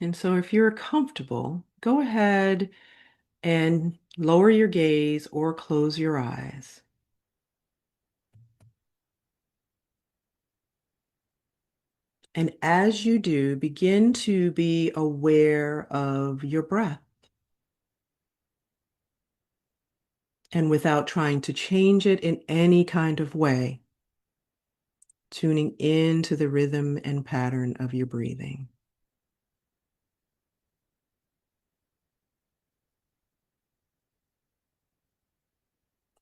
And so if you're comfortable, go ahead and lower your gaze or close your eyes. And as you do, begin to be aware of your breath. And without trying to change it in any kind of way, tuning into the rhythm and pattern of your breathing.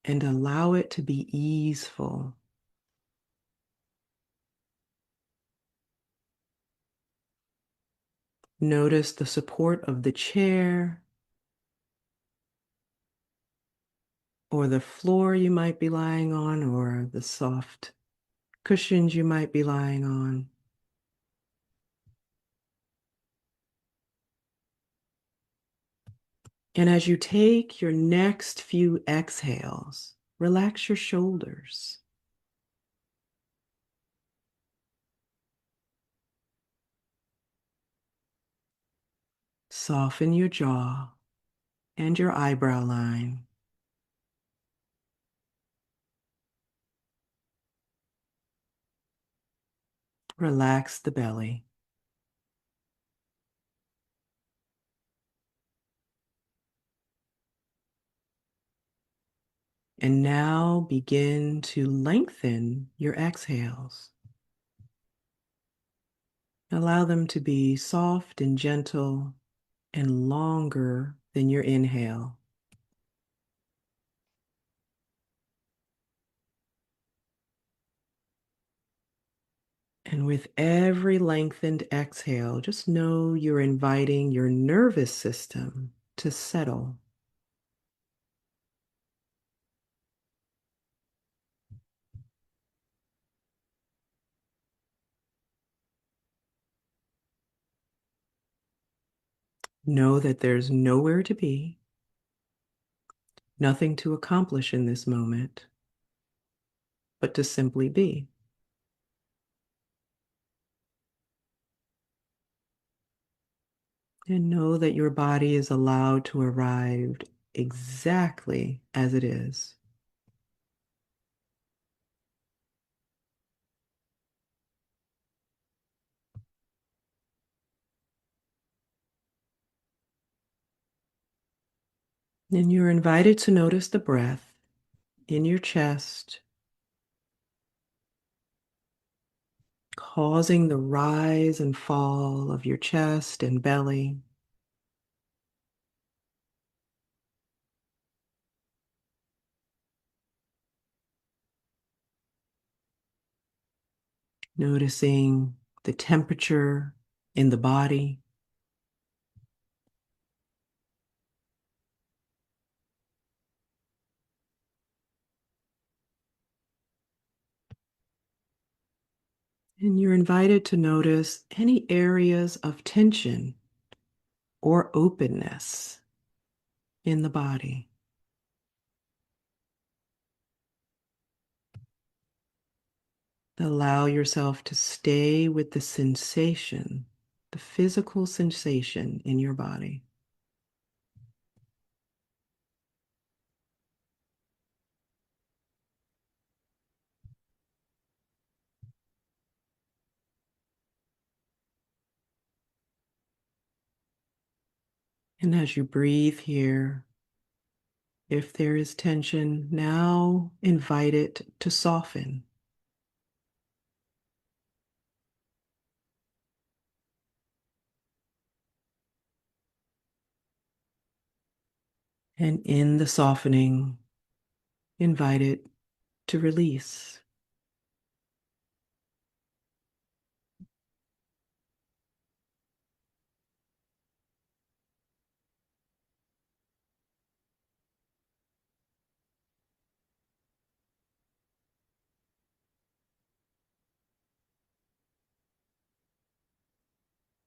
And allow it to be easeful. Notice the support of the chair or the floor you might be lying on, or the soft cushions you might be lying on. And as you take your next few exhales, relax your shoulders. Soften your jaw and your eyebrow line. Relax the belly. And now begin to lengthen your exhales. Allow them to be soft and gentle and longer than your inhale. And with every lengthened exhale, just know you're inviting your nervous system to settle. Know that there's nowhere to be, nothing to accomplish in this moment, but to simply be. And know that your body is allowed to arrive exactly as it is. And you're invited to notice the breath in your chest, causing the rise and fall of your chest and belly. Noticing the temperature in the body. And you're invited to notice any areas of tension or openness in the body. Allow yourself to stay with the sensation, the physical sensation in your body. And as you breathe here, if there is tension, now invite it to soften. And in the softening, invite it to release.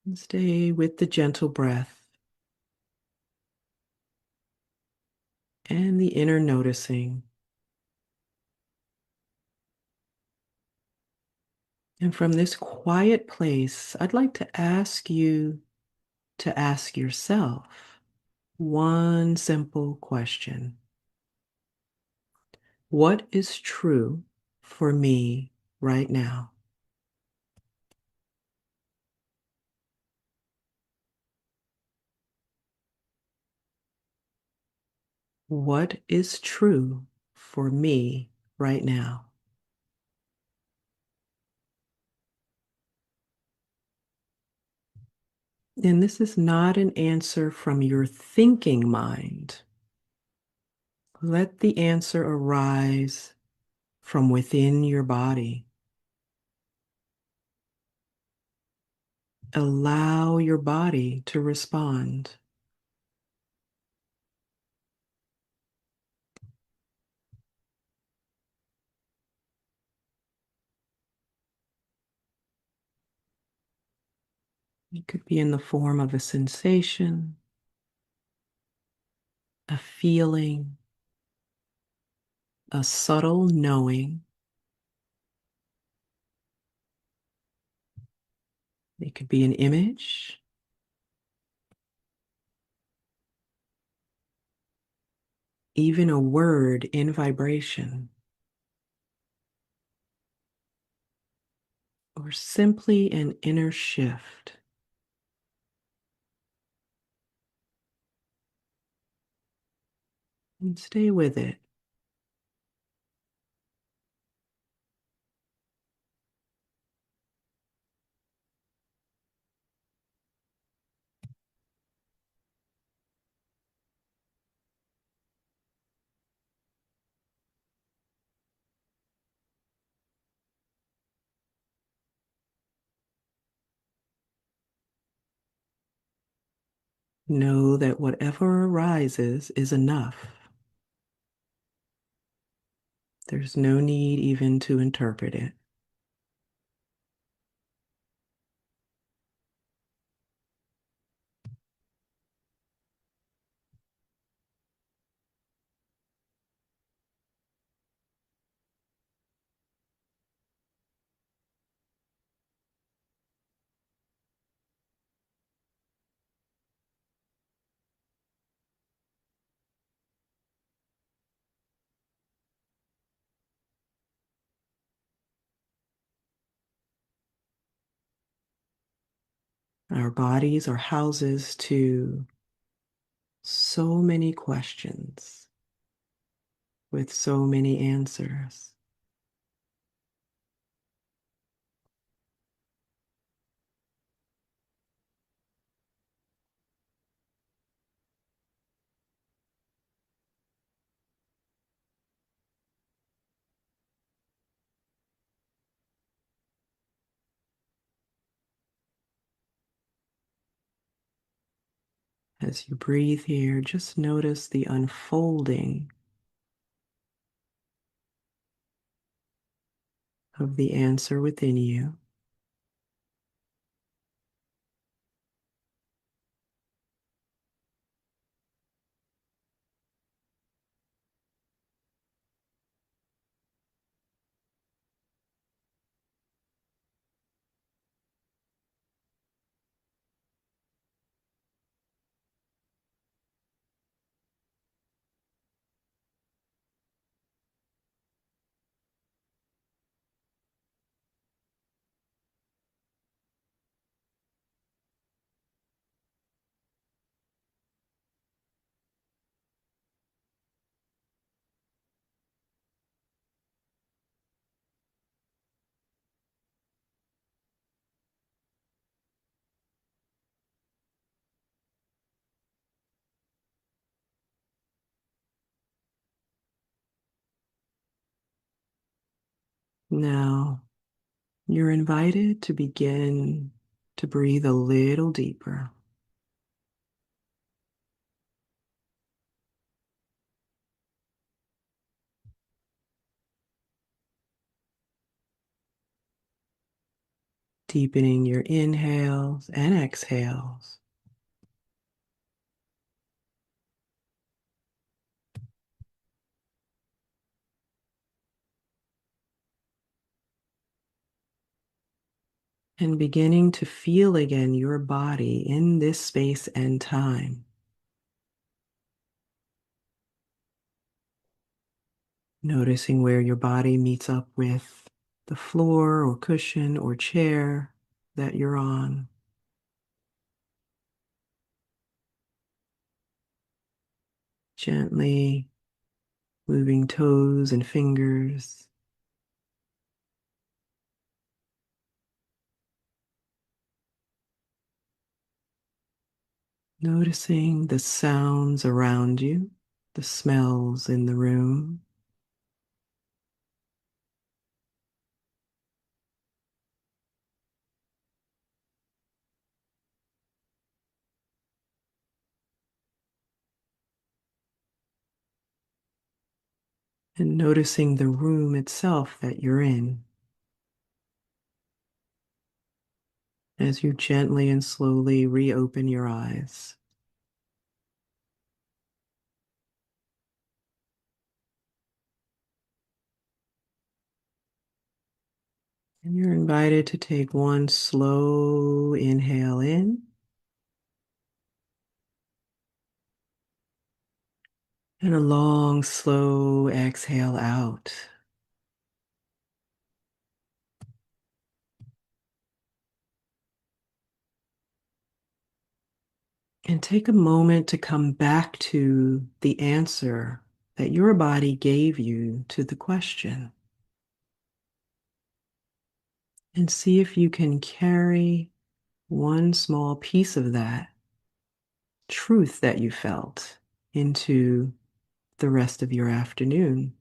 And stay with the gentle breath and the inner noticing. And from this quiet place, I'd like to ask you to ask yourself one simple question. What is true for me right now? What is true for me right now? And this is not an answer from your thinking mind. Let the answer arise from within your body. Allow your body to respond. It could be in the form of a sensation, a feeling, a subtle knowing. It could be an image, even a word in vibration, or simply an inner shift. And stay with it. Know that whatever arises is enough. There's no need even to interpret it. Our bodies are houses to so many questions with so many answers. As you breathe here, just notice the unfolding of the answer within you. Now, you're invited to begin to breathe a little deeper. Deepening your inhales and exhales. and beginning to feel again your body in this space and time. Noticing where your body meets up with the floor or cushion or chair that you're on. Gently moving toes and fingers. Noticing the sounds around you, the smells in the room. And noticing the room itself that you're in as you gently and slowly reopen your eyes. And you're invited to take one slow inhale in and a long, slow exhale out. And take a moment to come back to the answer that your body gave you to the question. And see if you can carry one small piece of that truth that you felt into the rest of your afternoon.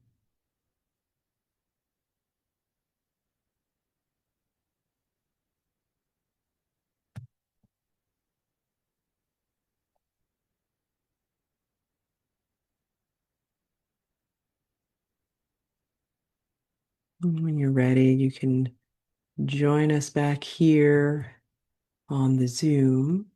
And when you're ready, you can join us back here on the Zoom.